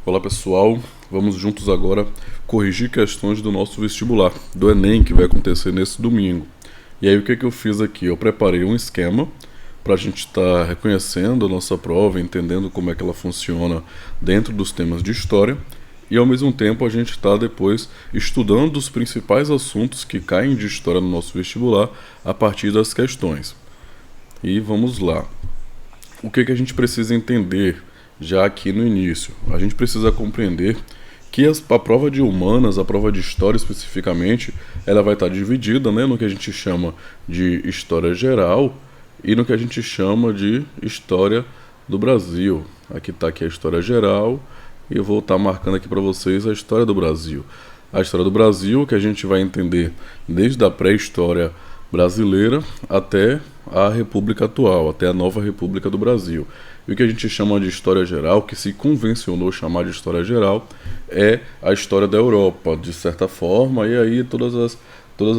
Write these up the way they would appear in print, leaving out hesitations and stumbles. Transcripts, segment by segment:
Olá pessoal, vamos juntos agora corrigir questões do nosso vestibular, do Enem, que vai acontecer nesse domingo. E aí o que eu fiz aqui? Eu preparei um esquema para a gente estar reconhecendo a nossa prova, entendendo como é que ela funciona dentro dos temas de história, e ao mesmo tempo a gente está depois estudando os principais assuntos que caem de história no nosso vestibular a partir das questões. E vamos lá. O que a gente precisa entender já aqui no início? A gente precisa compreender que a prova de humanas, a prova de história especificamente, ela vai estar dividida, né, no que a gente chama de história geral e no que a gente chama de história do Brasil. Aqui está aqui a história geral e eu vou estar marcando aqui para vocês a história do Brasil. A história do Brasil, que a gente vai entender desde a pré-história brasileira até a República atual, até a nova República do Brasil. E o que a gente chama de história geral, que se convencionou chamar de história geral, é a história da Europa, de certa forma, e aí todas as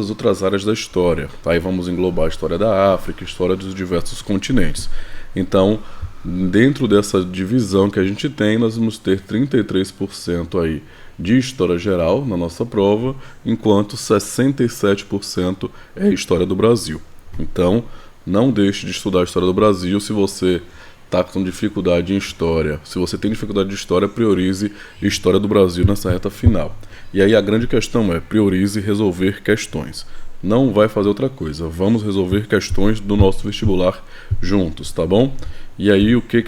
outras áreas da história. Aí vamos englobar a história da África, a história dos diversos continentes. Então, dentro dessa divisão que a gente tem, nós vamos ter 33% aí de história geral na nossa prova, enquanto 67% é história do Brasil. Então, não deixe de estudar a história do Brasil se você está com dificuldade em história. Se você tem dificuldade de história, priorize história do Brasil nessa reta final. E aí a grande questão é, priorize resolver questões. Não vai fazer outra coisa. Vamos resolver questões do nosso vestibular juntos, tá bom? E aí o que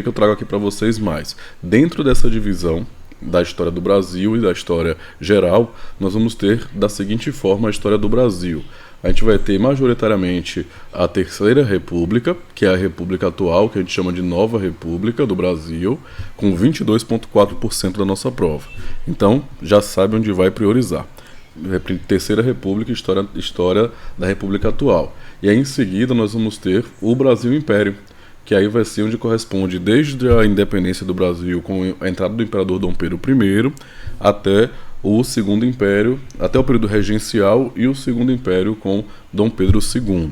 eu trago aqui para vocês mais? Dentro dessa divisão da história do Brasil e da história geral, nós vamos ter da seguinte forma a história do Brasil. A gente vai ter majoritariamente a Terceira República, que é a República atual, que a gente chama de Nova República do Brasil, com 22,4% da nossa prova. Então, já sabe onde vai priorizar. Terceira República, história da República atual. E aí, em seguida, nós vamos ter o Brasil Império, que aí vai ser onde corresponde desde a independência do Brasil, com a entrada do imperador Dom Pedro I, até o Segundo Império, até o período regencial e o Segundo Império com Dom Pedro II.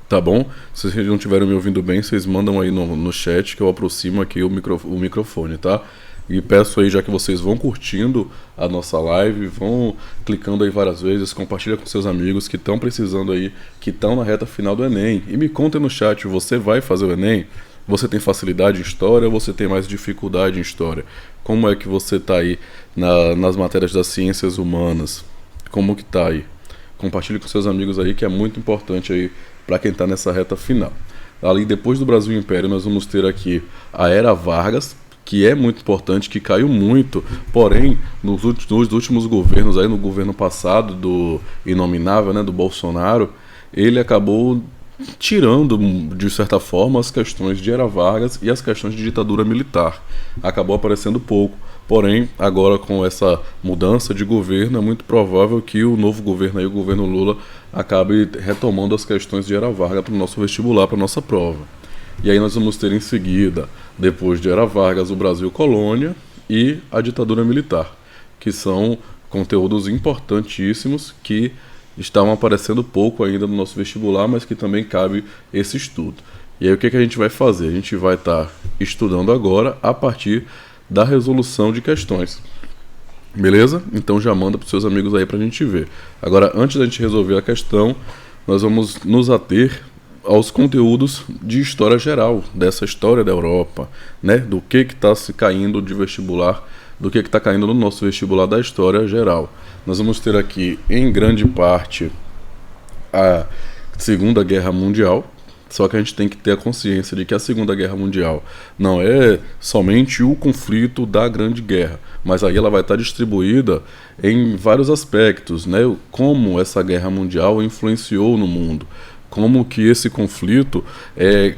Tá bom? Se vocês não estiverem me ouvindo bem, vocês mandam aí no chat que eu aproximo aqui o microfone, tá? E peço aí, já que vocês vão curtindo a nossa live, vão clicando aí várias vezes, compartilha com seus amigos que estão precisando aí, que estão na reta final do Enem. E me contem no chat, você vai fazer o Enem? Você tem facilidade em história ou você tem mais dificuldade em história? Como é que você está aí nas matérias das ciências humanas? Como que está aí? Compartilhe com seus amigos aí, que é muito importante aí para quem está nessa reta final. Ali, depois do Brasil Império, nós vamos ter aqui a Era Vargas, que é muito importante, que caiu muito, porém, nos últimos governos, aí no governo passado, do inominável, né, do Bolsonaro, ele acabou tirando, de certa forma, as questões de Era Vargas e as questões de ditadura militar. Acabou aparecendo pouco, porém, agora com essa mudança de governo, é muito provável que o novo governo, aí, o governo Lula, acabe retomando as questões de Era Vargas para o nosso vestibular, para a nossa prova. E aí nós vamos ter em seguida, depois de Era Vargas, o Brasil Colônia e a ditadura militar, que são conteúdos importantíssimos que estavam aparecendo pouco ainda no nosso vestibular, mas que também cabe esse estudo. E aí o que a gente vai fazer? A gente vai estar estudando agora a partir da resolução de questões. Beleza? Então já manda para os seus amigos aí para a gente ver. Agora, antes da gente resolver a questão, nós vamos nos ater aos conteúdos de história geral, dessa história da Europa, né? Do que está se caindo de vestibular, do que está caindo no nosso vestibular da história geral. Nós vamos ter aqui, em grande parte, a Segunda Guerra Mundial, só que a gente tem que ter a consciência de que a Segunda Guerra Mundial não é somente o conflito da Grande Guerra, mas aí ela vai estar distribuída em vários aspectos, né? Como essa guerra mundial influenciou no mundo, como que esse conflito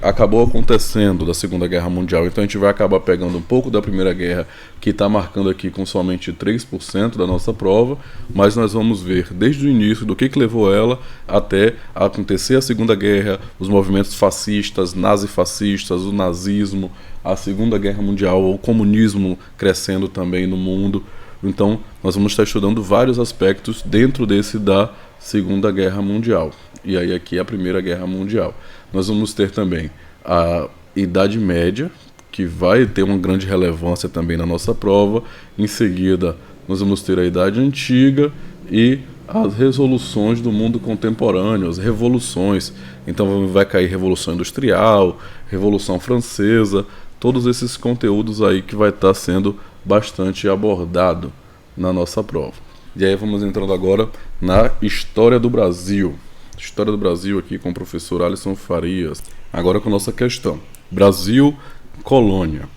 acabou acontecendo da Segunda Guerra Mundial. Então a gente vai acabar pegando um pouco da Primeira Guerra, que está marcando aqui com somente 3% da nossa prova, mas nós vamos ver desde o início do que levou ela até acontecer a Segunda Guerra, os movimentos fascistas, nazifascistas, o nazismo, a Segunda Guerra Mundial, o comunismo crescendo também no mundo. Então nós vamos estar estudando vários aspectos dentro desse da Segunda Guerra Mundial. E aí aqui a Primeira Guerra Mundial. Nós vamos ter também a Idade Média, que vai ter uma grande relevância também na nossa prova. Em seguida, nós vamos ter a Idade Antiga e as resoluções do mundo contemporâneo, as revoluções. Então vai cair Revolução Industrial, Revolução Francesa, todos esses conteúdos aí que vai estar sendo bastante abordado na nossa prova. E aí vamos entrando agora na História do Brasil. História do Brasil aqui com o professor Alisson Farias. Agora com a nossa questão. Brasil, colônia.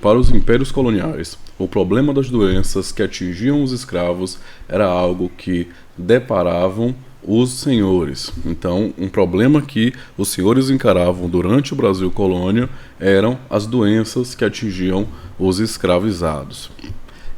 Para os impérios coloniais, o problema das doenças que atingiam os escravos era algo que deparavam os senhores. Então, um problema que os senhores encaravam durante o Brasil colônia eram as doenças que atingiam os escravizados.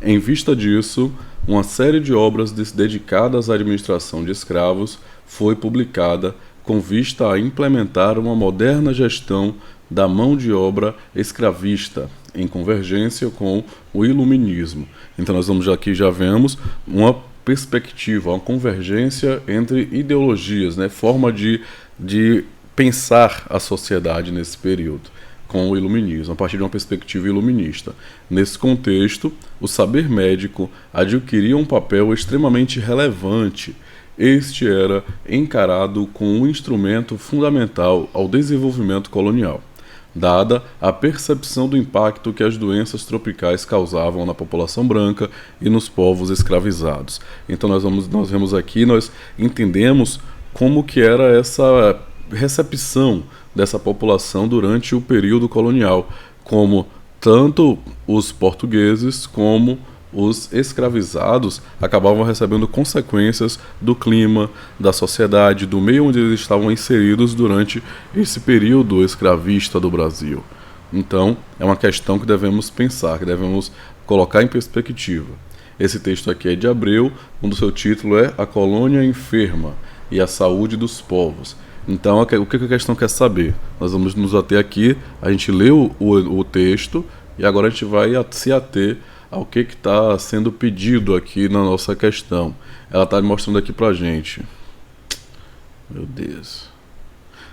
Em vista disso, uma série de obras dedicadas à administração de escravos foi publicada com vista a implementar uma moderna gestão da mão de obra escravista, em convergência com o iluminismo. Então nós vamos aqui já vemos uma perspectiva, uma convergência entre ideologias, né? Forma de pensar a sociedade nesse período, com o iluminismo, a partir de uma perspectiva iluminista. Nesse contexto, o saber médico adquiria um papel extremamente relevante. Este era encarado como um instrumento fundamental ao desenvolvimento colonial, dada a percepção do impacto que as doenças tropicais causavam na população branca e nos povos escravizados. Então nós vemos aqui, nós entendemos como que era essa recepção dessa população durante o período colonial, como tanto os portugueses como os escravizados acabavam recebendo consequências do clima, da sociedade, do meio onde eles estavam inseridos durante esse período escravista do Brasil. Então, é uma questão que devemos pensar, que devemos colocar em perspectiva. Esse texto aqui é de Abreu, onde o seu título é A Colônia Enferma e a Saúde dos Povos. Então, o que a questão quer saber? Nós vamos nos ater aqui, a gente leu o texto e agora a gente vai se ater ao que está sendo pedido aqui na nossa questão. Ela está mostrando aqui para a gente. Meu Deus.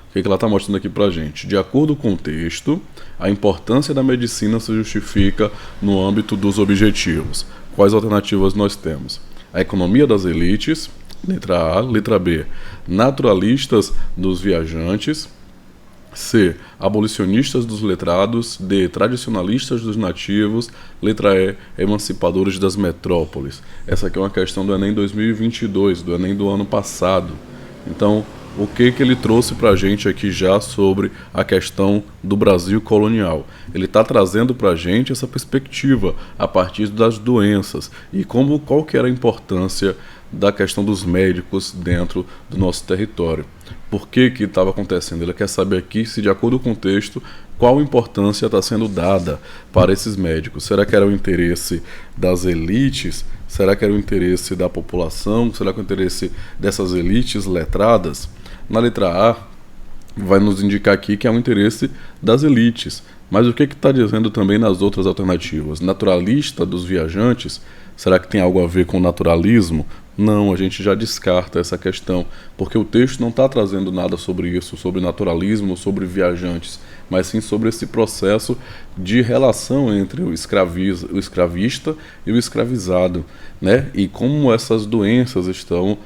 O que ela está mostrando aqui para a gente? De acordo com o texto, a importância da medicina se justifica no âmbito dos objetivos. Quais alternativas nós temos? A economia das elites, letra A. Letra B, naturalistas dos viajantes. C, abolicionistas dos letrados. D, tradicionalistas dos nativos. Letra E, emancipadores das metrópoles. Essa aqui é uma questão do Enem 2022, do Enem do ano passado. Então, o que ele trouxe para a gente aqui já sobre a questão do Brasil colonial? Ele está trazendo para a gente essa perspectiva a partir das doenças e qual que era a importância da questão dos médicos dentro do nosso território. Por que estava acontecendo? Ele quer saber aqui se, de acordo com o texto, qual importância está sendo dada para esses médicos. Será que era o interesse das elites? Será que era o interesse da população? Será que era o interesse dessas elites letradas? Na letra A, vai nos indicar aqui que é o interesse das elites. Mas o que está dizendo também nas outras alternativas? Naturalista dos viajantes? Será que tem algo a ver com naturalismo? Não, a gente já descarta essa questão, porque o texto não está trazendo nada sobre isso, sobre naturalismo, sobre viajantes, mas sim sobre esse processo de relação entre o escravista e o escravizado, né? E como essas doenças estão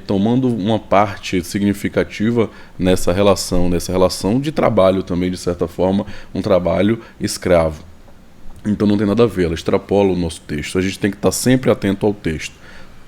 tomando uma parte significativa nessa relação de trabalho também, de certa forma, um trabalho escravo. Então não tem nada a ver, ela extrapola o nosso texto. A gente tem que estar sempre atento ao texto.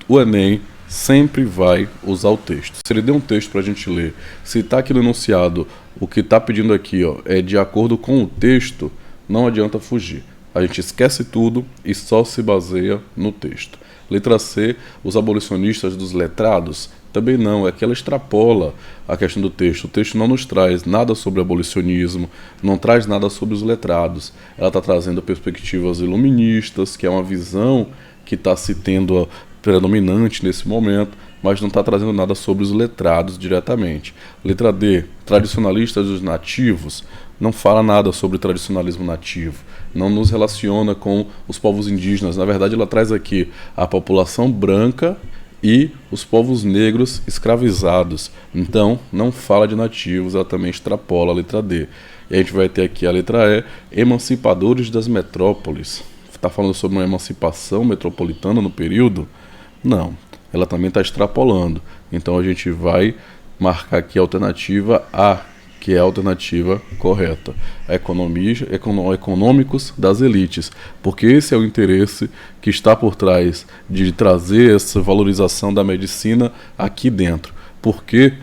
O Enem sempre vai usar o texto. Se ele der um texto para a gente ler, se está aqui no enunciado, o que está pedindo aqui é de acordo com o texto, não adianta fugir. A gente esquece tudo e só se baseia no texto. Letra C, os abolicionistas dos letrados. Também não, é que ela extrapola a questão do texto. O texto não nos traz nada sobre abolicionismo, não traz nada sobre os letrados. Ela está trazendo perspectivas iluministas, que é uma visão que está se tendo predominante nesse momento, mas não está trazendo nada sobre os letrados diretamente. Letra D, tradicionalistas dos nativos, não fala nada sobre tradicionalismo nativo, não nos relaciona com os povos indígenas. Na verdade, ela traz aqui a população branca e os povos negros escravizados. Então, não fala de nativos, ela também extrapola a letra D. E a gente vai ter aqui a letra E, emancipadores das metrópoles. Está falando sobre uma emancipação metropolitana no período? Não, ela também está extrapolando. Então a gente vai marcar aqui a alternativa A, que é a alternativa correta. Econômicos das elites, porque esse é o interesse que está por trás de trazer essa valorização da medicina aqui dentro. Porque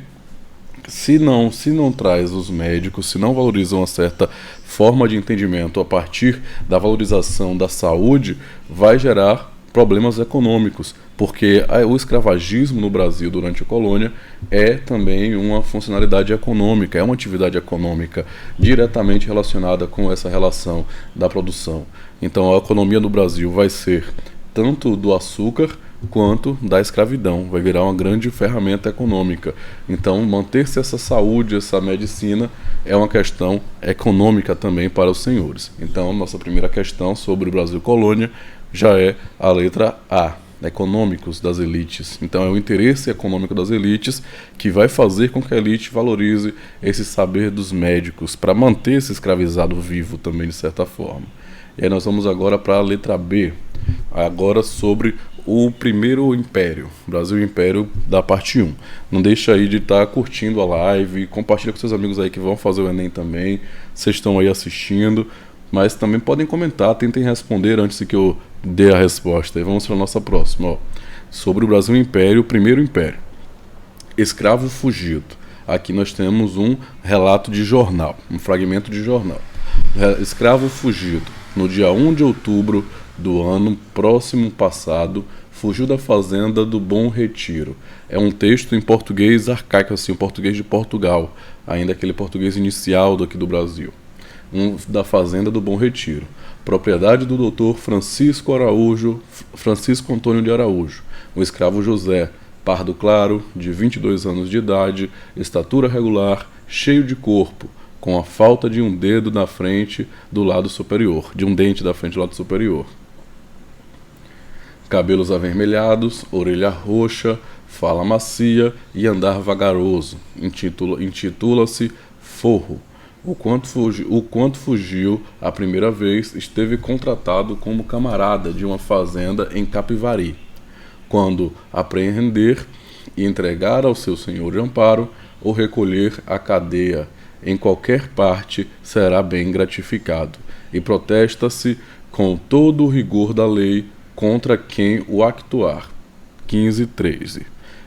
se não traz os médicos, se não valoriza uma certa forma de entendimento a partir da valorização da saúde, vai gerar problemas econômicos, porque o escravagismo no Brasil durante a colônia é também uma funcionalidade econômica, é uma atividade econômica diretamente relacionada com essa relação da produção. Então a economia do Brasil vai ser tanto do açúcar quanto da escravidão, vai virar uma grande ferramenta econômica. Então manter-se essa saúde, essa medicina é uma questão econômica também para os senhores. Então nossa primeira questão sobre o Brasil colônia já é a letra A, econômicos das elites. Então é o interesse econômico das elites que vai fazer com que a elite valorize esse saber dos médicos para manter esse escravizado vivo também de certa forma. E aí nós vamos agora para a letra B, agora sobre o primeiro império, Brasil Império da parte 1. Não deixa aí de estar curtindo a live, compartilha com seus amigos aí que vão fazer o Enem também, vocês estão aí assistindo, mas também podem comentar, tentem responder antes que eu dê a resposta. E vamos para a nossa próxima, ó. Sobre o Brasil Império, o primeiro império. Escravo fugido. Aqui nós temos um relato de jornal, um fragmento de jornal. Escravo fugido. No dia 1 de outubro do ano próximo passado, fugiu da fazenda do Bom Retiro. É um texto em português arcaico, assim, um português de Portugal, ainda aquele português inicial daqui do Brasil. Da fazenda do Bom Retiro, propriedade do Dr. Francisco Antônio de Araújo, o escravo José, pardo claro, de 22 anos de idade, estatura regular, cheio de corpo, com a falta de um dedo na frente do lado superior, de um dente da frente do lado superior. Cabelos avermelhados, orelha roxa, fala macia e andar vagaroso. Intitula-se Forro. O quanto fugiu a primeira vez, esteve contratado como camarada de uma fazenda em Capivari. Quando apreender e entregar ao seu senhor de amparo, ou recolher à cadeia, em qualquer parte será bem gratificado, e protesta-se com todo o rigor da lei contra quem o actuar. 15:13.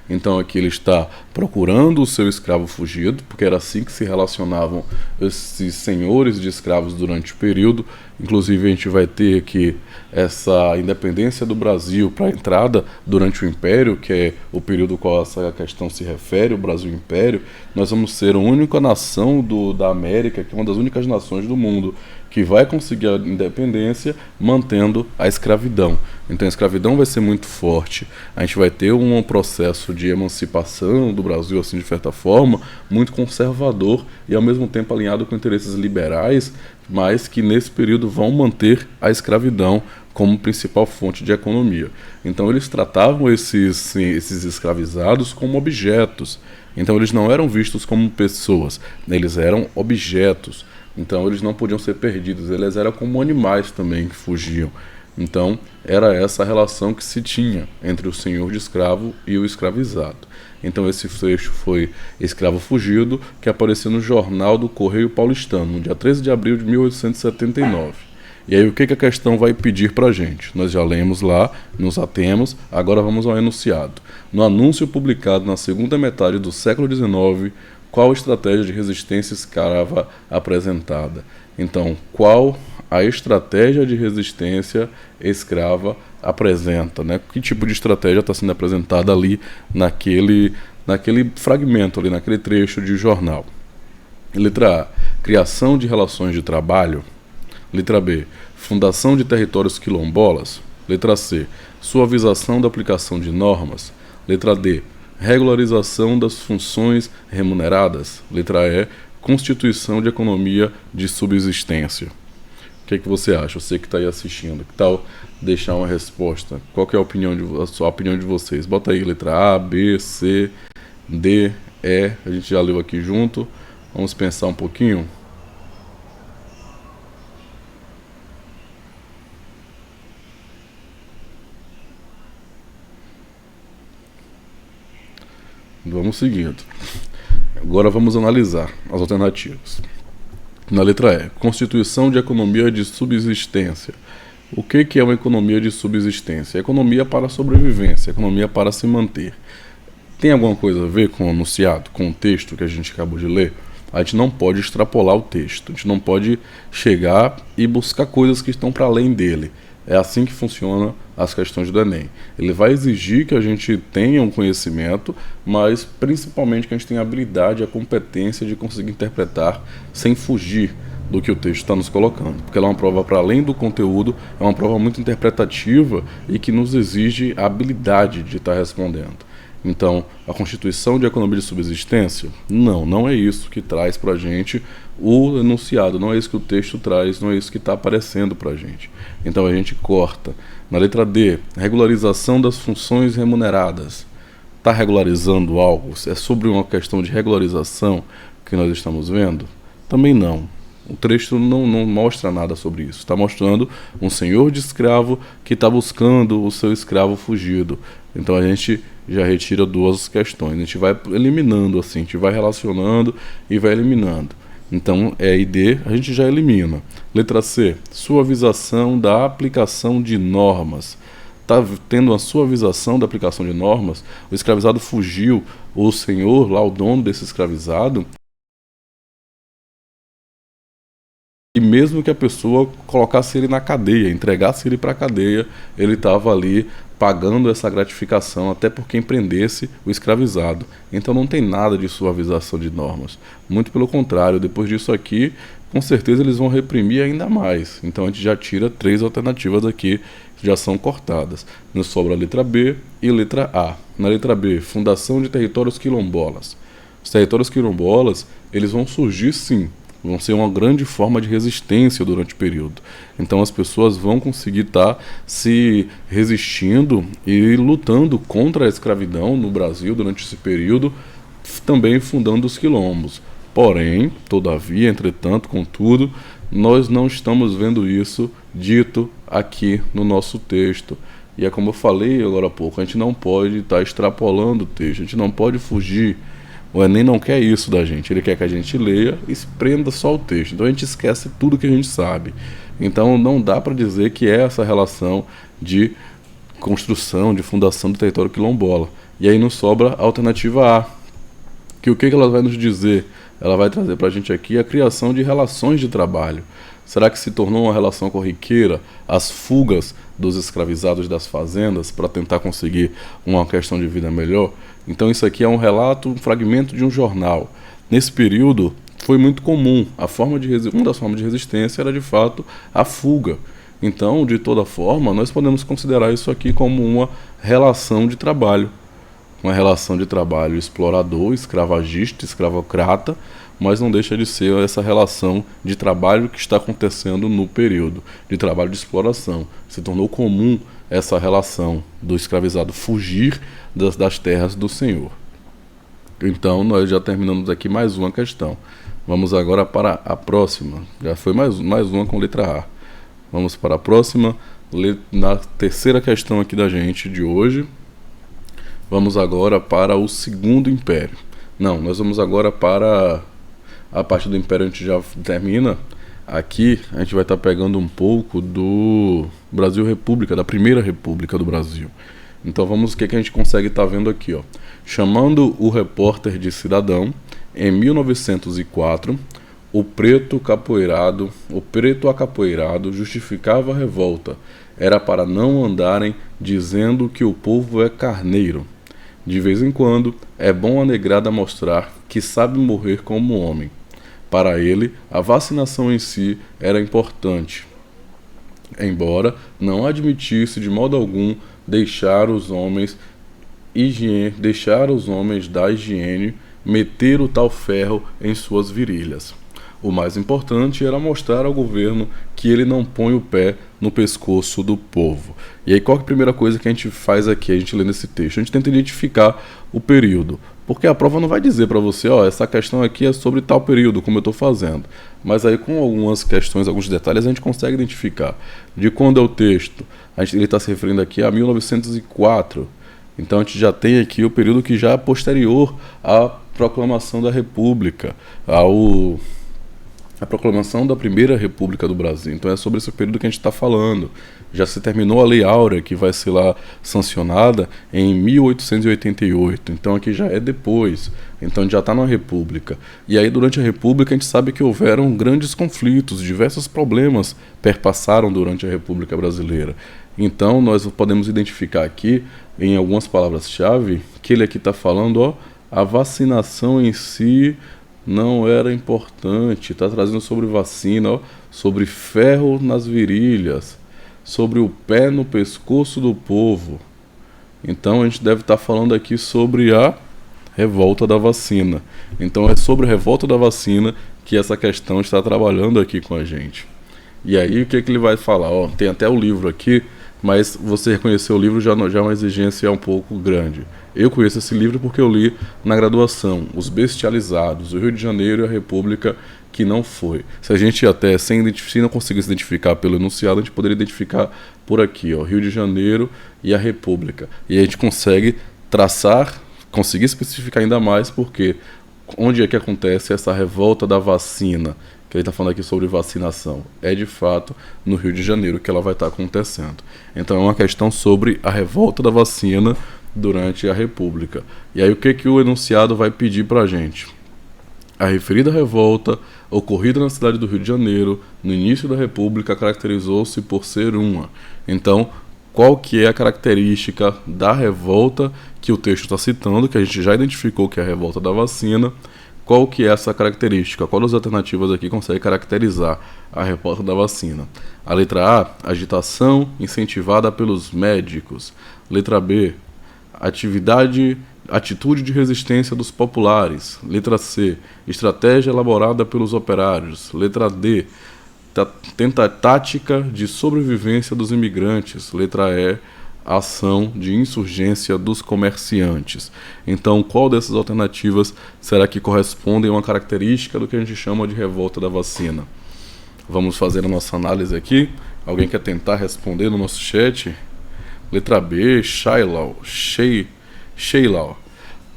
Então aqui ele está procurando o seu escravo fugido, porque era assim que se relacionavam esses senhores de escravos durante o período. Inclusive a gente vai ter aqui essa independência do Brasil para a entrada durante o Império, que é o período ao qual essa questão se refere, o Brasil Império. Nós vamos ser a única nação da América, que é uma das únicas nações do mundo, que vai conseguir a independência mantendo a escravidão. Então a escravidão vai ser muito forte. A gente vai ter um processo de emancipação do Brasil, assim, de certa forma, muito conservador e ao mesmo tempo alinhado com interesses liberais, mas que nesse período vão manter a escravidão como principal fonte de economia. Então eles tratavam esses escravizados como objetos. Então eles não eram vistos como pessoas, eles eram objetos. Então eles não podiam ser perdidos, eles eram como animais também que fugiam. Então era essa a relação que se tinha entre o senhor de escravo e o escravizado. Então esse trecho foi Escravo Fugido, que apareceu no Jornal do Correio Paulistano, no dia 13 de abril de 1879. E aí o que a questão vai pedir para a gente? Nós já lemos lá, nos atemos, agora vamos ao enunciado. No anúncio publicado na segunda metade do século XIX, qual estratégia de resistência escrava apresentada? Então, qual a estratégia de resistência escrava apresenta, né? Que tipo de estratégia está sendo apresentada ali naquele fragmento, ali naquele trecho de jornal? Letra A, criação de relações de trabalho. Letra B, fundação de territórios quilombolas. Letra C, suavização da aplicação de normas. Letra D, regularização das funções remuneradas. Letra E, constituição de economia de subsistência. O que é que você acha? Você que está aí assistindo, que tal deixar uma resposta? Qual que é a sua opinião de vocês? Bota aí letra A, B, C, D, E. A gente já leu aqui junto. Vamos pensar um pouquinho. Vamos seguindo. Agora vamos analisar as alternativas. Na letra E, constituição de economia de subsistência. O que é uma economia de subsistência? Economia para sobrevivência, economia para se manter. Tem alguma coisa a ver com o enunciado, com o texto que a gente acabou de ler? A gente não pode extrapolar o texto, a gente não pode chegar e buscar coisas que estão para além dele. É assim que funcionam as questões do Enem. Ele vai exigir que a gente tenha um conhecimento, mas principalmente que a gente tenha a habilidade, a competência de conseguir interpretar sem fugir do que o texto está nos colocando. Porque ela é uma prova para além do conteúdo, é uma prova muito interpretativa e que nos exige a habilidade de estar respondendo. Então, a constituição de economia de subsistência? Não é isso que traz para a gente o enunciado, não é isso que o texto traz, não é isso que está aparecendo para a gente. Então a gente corta. Na letra D, regularização das funções remuneradas. Está regularizando algo? É sobre uma questão de regularização que nós estamos vendo? Também não. O texto não mostra nada sobre isso. Está mostrando um senhor de escravo que está buscando o seu escravo fugido. Então a gente já retira duas questões. A gente vai eliminando assim, a gente vai relacionando e vai eliminando. Então, E e D a gente já elimina. Letra C, suavização da aplicação de normas. Está tendo uma suavização da aplicação de normas. O escravizado fugiu, o senhor, lá o dono desse escravizado, e mesmo que a pessoa colocasse ele na cadeia, entregasse ele para a cadeia, ele estava ali pagando essa gratificação até por quem prendesse o escravizado. Então não tem nada de suavização de normas. Muito pelo contrário, depois disso aqui, com certeza eles vão reprimir ainda mais. Então a gente já tira 3 alternativas aqui que já são cortadas. Nos sobra a letra B e letra A. Na letra B, fundação de territórios quilombolas. Os territórios quilombolas, eles vão surgir sim, vão ser uma grande forma de resistência durante o período. Então as pessoas vão conseguir estar se resistindo e lutando contra a escravidão no Brasil durante esse período, também fundando os quilombos. Porém, todavia, entretanto, contudo, nós não estamos vendo isso dito aqui no nosso texto. E é como eu falei agora há pouco, a gente não pode estar extrapolando o texto, a gente não pode fugir. O Enem não quer isso da gente, ele quer que a gente leia e se prenda só o texto. Então a gente esquece tudo que a gente sabe. Então não dá para dizer que é essa relação de construção, de fundação do território quilombola. E aí nos sobra a alternativa A, que o que ela vai nos dizer? Ela vai trazer para a gente aqui a criação de relações de trabalho. Será que se tornou uma relação corriqueira as fugas dos escravizados das fazendas para tentar conseguir uma questão de vida melhor? Então isso aqui é um relato, um fragmento de um jornal. Nesse período foi muito comum, uma das formas de resistência era de fato a fuga. Então, de toda forma, nós podemos considerar isso aqui como uma relação de trabalho. Uma relação de trabalho explorador, escravagista, escravocrata, mas não deixa de ser essa relação de trabalho que está acontecendo no período, de trabalho de exploração. Se tornou comum essa relação do escravizado fugir das terras do senhor. Então, nós já terminamos aqui mais uma questão. Vamos agora para a próxima. Já foi mais uma com letra A. Vamos para a próxima, na terceira questão aqui da gente de hoje. Vamos agora para o Segundo Império. Não, nós vamos agora para a parte do Império, a gente já termina. Aqui a gente vai estar pegando um pouco do Brasil República, da Primeira República do Brasil. Então vamos, o que a gente consegue estar vendo aqui, ó. Chamando o repórter de cidadão, em 1904, o preto acapoeirado justificava a revolta. Era para não andarem dizendo que o povo é carneiro. De vez em quando, é bom a negrada mostrar que sabe morrer como homem. Para ele, a vacinação em si era importante, embora não admitisse de modo algum deixar os homens da higiene meter o tal ferro em suas virilhas. O mais importante era mostrar ao governo que ele não põe o pé no pescoço do povo. E aí qual é a primeira coisa que a gente faz aqui, a gente lê nesse texto? A gente tenta identificar o período, porque a prova não vai dizer para você, ó, essa questão aqui é sobre tal período, como eu estou fazendo. Mas aí com algumas questões, alguns detalhes, a gente consegue identificar. De quando é o texto? Ele está se referindo aqui a 1904. Então a gente já tem aqui o período que já é posterior à proclamação da República, a proclamação da Primeira República do Brasil. Então é sobre esse período que a gente está falando. Já se terminou a Lei Áurea, que vai ser lá sancionada em 1888. Então aqui já é depois. Então a gente já está na República. E aí durante a República a gente sabe que houveram grandes conflitos, diversos problemas perpassaram durante a República Brasileira. Então nós podemos identificar aqui, em algumas palavras-chave, que ele aqui está falando, a vacinação em si não era importante, está trazendo sobre vacina, sobre ferro nas virilhas, sobre o pé no pescoço do povo. Então a gente deve estar falando aqui sobre a revolta da vacina. Então é sobre a revolta da vacina que essa questão está trabalhando aqui com a gente. E aí o que ele vai falar? Tem até o livro aqui, mas você reconhecer o livro já é uma exigência um pouco grande. Eu conheço esse livro porque eu li na graduação, Os Bestializados, o Rio de Janeiro e a República que não foi. Se a gente até se não conseguisse identificar pelo enunciado, a gente poderia identificar por aqui, Rio de Janeiro e a República. E a gente consegue conseguir especificar ainda mais porque onde é que acontece essa revolta da vacina, que ele está falando aqui sobre vacinação, é de fato no Rio de Janeiro que ela vai estar acontecendo. Então é uma questão sobre a revolta da vacina durante a República. E aí o que o enunciado vai pedir para a gente? A referida revolta, ocorrida na cidade do Rio de Janeiro, no início da República, caracterizou-se por ser uma. Então, qual que é a característica da revolta que o texto está citando, que a gente já identificou que é a revolta da vacina? Qual que é essa característica? Qual das alternativas aqui consegue caracterizar a revolta da vacina? A letra A, agitação incentivada pelos médicos. Letra B, atitude de resistência dos populares. Letra C, estratégia elaborada pelos operários. Letra D, tática de sobrevivência dos imigrantes. Letra E, ação de insurgência dos comerciantes. Então, qual dessas alternativas será que correspondem a uma característica do que a gente chama de revolta da vacina? Vamos fazer a nossa análise aqui. Alguém quer tentar responder no nosso chat? Letra B, Sheilau.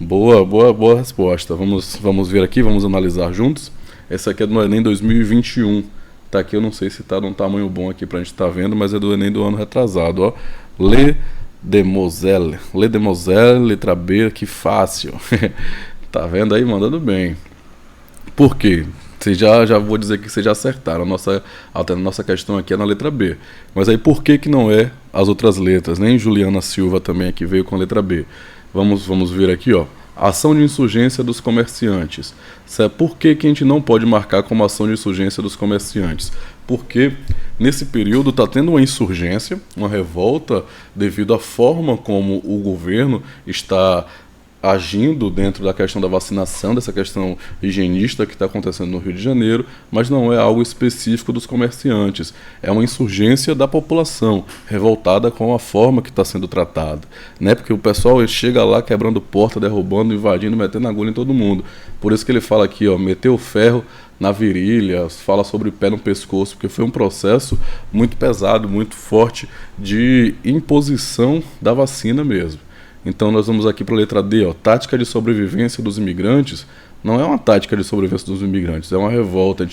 Boa resposta. Vamos ver aqui, vamos analisar juntos. Essa aqui é do Enem 2021. Tá aqui, eu não sei se tá num tamanho bom aqui pra gente tá vendo, mas é do Enem do ano retrasado, Le Demoiselle, letra B, que fácil. Tá vendo aí? Mandando bem. Por quê? Já vou dizer que vocês já acertaram. A nossa questão aqui é na letra B. Mas aí por que não é as outras letras? Nem Juliana Silva também aqui veio com a letra B. Vamos ver aqui, ação de insurgência dos comerciantes. Por que a gente não pode marcar como ação de insurgência dos comerciantes? Porque nesse período está tendo uma insurgência, uma revolta, devido à forma como o governo está agindo dentro da questão da vacinação, dessa questão higienista que está acontecendo no Rio de Janeiro, mas não é algo específico dos comerciantes. É uma insurgência da população, revoltada com a forma que está sendo tratada. Né? Porque o pessoal chega lá quebrando porta, derrubando, invadindo, metendo agulha em todo mundo. Por isso que ele fala aqui, meteu o ferro na virilha, fala sobre pé no pescoço, porque foi um processo muito pesado, muito forte de imposição da vacina mesmo. Então nós vamos aqui para a letra D, tática de sobrevivência dos imigrantes. Não é uma tática de sobrevivência dos imigrantes, é uma revolta.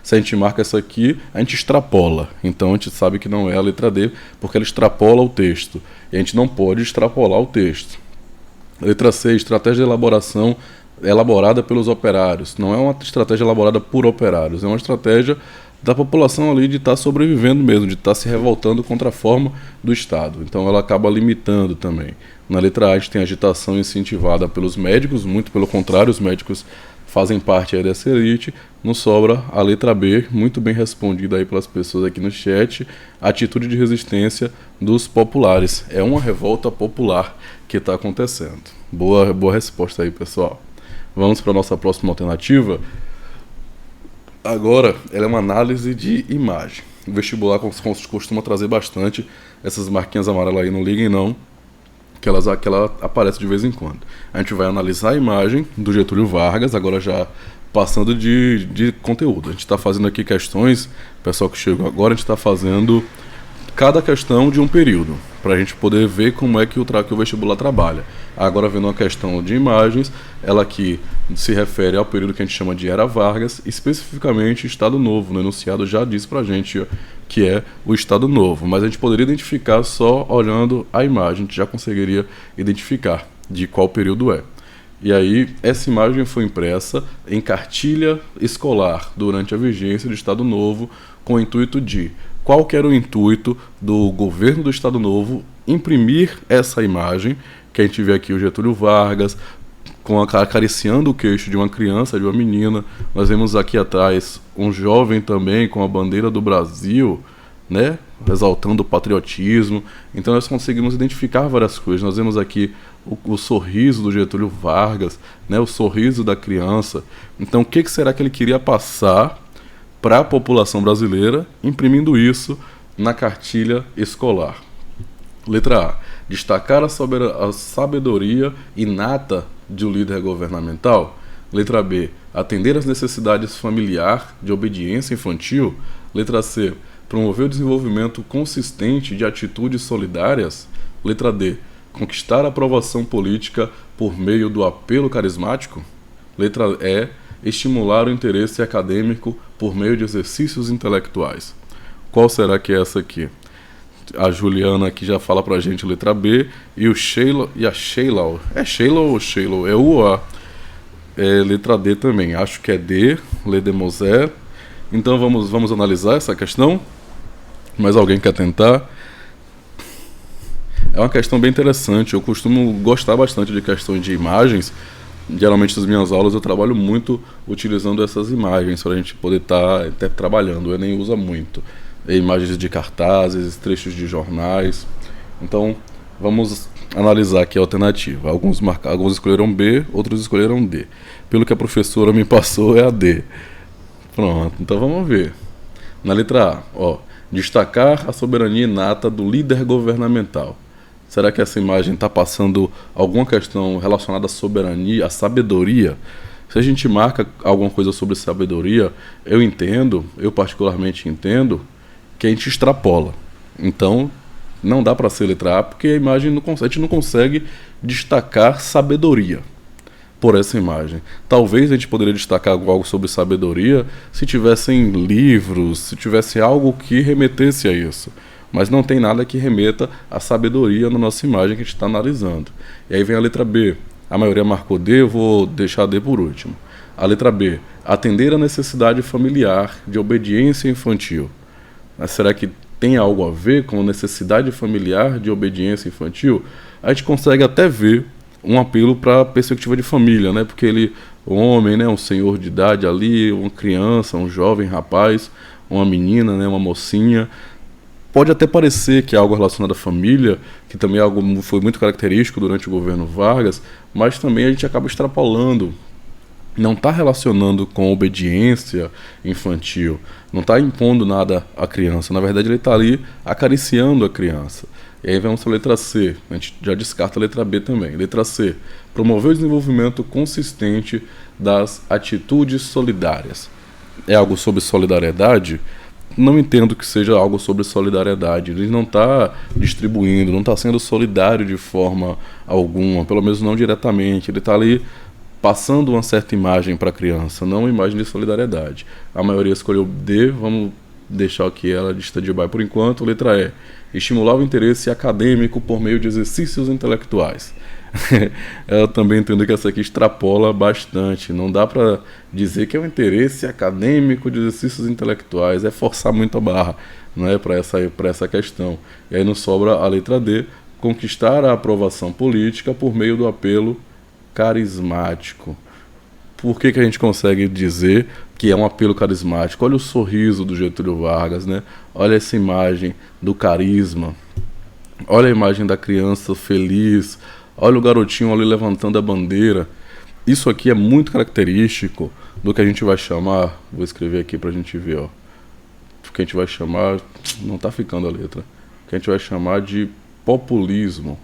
Se a gente marca essa aqui, a gente extrapola. Então a gente sabe que não é a letra D, porque ela extrapola o texto. E a gente não pode extrapolar o texto. Letra C, estratégia de elaboração elaborada pelos operários. Não é uma estratégia elaborada por operários, é uma estratégia da população ali de estar sobrevivendo mesmo, de estar se revoltando contra a forma do Estado. Então ela acaba limitando também. Na letra A a gente tem agitação incentivada pelos médicos, muito pelo contrário, os médicos fazem parte aí dessa elite. Nos sobra a letra B, muito bem respondida aí pelas pessoas aqui no chat, atitude de resistência dos populares. É uma revolta popular que está acontecendo. Boa resposta aí, pessoal. Vamos para a nossa próxima alternativa. Agora, ela é uma análise de imagem. O vestibular costuma trazer bastante essas marquinhas amarelas aí, não liguem não, que ela aparece de vez em quando. A gente vai analisar a imagem do Getúlio Vargas, agora já passando de conteúdo. A gente está fazendo aqui questões, pessoal que chegou agora, a gente está fazendo cada questão de um período. para a gente poder ver como é que que o vestibular trabalha. Agora, vendo uma questão de imagens, ela aqui se refere ao período que a gente chama de Era Vargas, especificamente Estado Novo. No enunciado já diz para a gente que é o Estado Novo, mas a gente poderia identificar só olhando a imagem, a gente já conseguiria identificar de qual período é. E aí, essa imagem foi impressa em cartilha escolar durante a vigência do Estado Novo, com o intuito de... Qual que era o intuito do governo do Estado Novo imprimir essa imagem, que a gente vê aqui o Getúlio Vargas, acariciando o queixo de uma criança, de uma menina. Nós vemos aqui atrás um jovem também com a bandeira do Brasil, né, exaltando o patriotismo. Então nós conseguimos identificar várias coisas. Nós vemos aqui o sorriso do Getúlio Vargas, né, o sorriso da criança. Então o que será que ele queria passar para a população brasileira, imprimindo isso na cartilha escolar? Letra A. Destacar a sabedoria inata de um líder governamental. Letra B. Atender às necessidades familiar de obediência infantil. Letra C. Promover o desenvolvimento consistente de atitudes solidárias. Letra D. Conquistar a aprovação política por meio do apelo carismático. Letra E. Estimular o interesse acadêmico por meio de exercícios intelectuais. Qual será que é essa aqui? A Juliana aqui já fala pra gente letra B, e o Sheila e a Sheila, é Sheila ou Sheila? É U ou A? É letra D também, acho que é D, Ledemosé. Então vamos analisar essa questão? Mais alguém quer tentar? É uma questão bem interessante, eu costumo gostar bastante de questões de imagens. Geralmente nas minhas aulas eu trabalho muito utilizando essas imagens para a gente poder estar até trabalhando. O Enem usa muito imagens de cartazes, trechos de jornais. Então vamos analisar aqui a alternativa. Alguns escolheram B, outros escolheram D. Pelo que a professora me passou é a D. Pronto, então vamos ver. Na letra A, destacar a soberania inata do líder governamental. Será que essa imagem está passando alguma questão relacionada à soberania, à sabedoria? Se a gente marca alguma coisa sobre sabedoria, eu particularmente entendo, que a gente extrapola. Então, não dá para ser letra A, porque a imagem a gente não consegue destacar sabedoria por essa imagem. Talvez a gente poderia destacar algo sobre sabedoria se tivessem livros, se tivesse algo que remetesse a isso. Mas não tem nada que remeta à sabedoria na nossa imagem que a gente está analisando. E aí vem a letra B. A maioria marcou D, eu vou deixar D por último. A letra B. Atender à necessidade familiar de obediência infantil. Mas será que tem algo a ver com a necessidade familiar de obediência infantil? A gente consegue até ver um apelo para a perspectiva de família, né? Porque o homem, né, um senhor de idade ali, uma criança, um jovem rapaz, uma menina, né, uma mocinha. Pode até parecer que é algo relacionado à família, que também é algo foi muito característico durante o governo Vargas, mas também a gente acaba extrapolando. Não está relacionando com obediência infantil, não está impondo nada à criança. Na verdade, ele está ali acariciando a criança. E aí vamos para a letra C, a gente já descarta a letra B também. Letra C, promover o desenvolvimento consistente das atitudes solidárias. É algo sobre solidariedade? Não entendo que seja algo sobre solidariedade. Ele não está distribuindo, não está sendo solidário de forma alguma, pelo menos não diretamente. Ele está ali passando uma certa imagem para a criança, não uma imagem de solidariedade. A maioria escolheu D, vamos deixar aqui ela de stand-by por enquanto. Letra E, estimular o interesse acadêmico por meio de exercícios intelectuais. Eu também entendo que essa aqui extrapola bastante. Não dá para dizer que é um interesse acadêmico de exercícios intelectuais, é forçar muito a barra, não é, para essa questão. E aí nos sobra a letra D, conquistar a aprovação política por meio do apelo carismático. Por que a gente consegue dizer que é um apelo carismático? Olha o sorriso do Getúlio Vargas, né? Olha essa imagem do carisma. Olha a imagem da criança feliz. Olha o garotinho ali levantando a bandeira. Isso aqui é muito característico do que a gente vai chamar... Vou escrever aqui pra gente ver, ó. O que a gente vai chamar... Não tá ficando a letra. O que a gente vai chamar de populismo.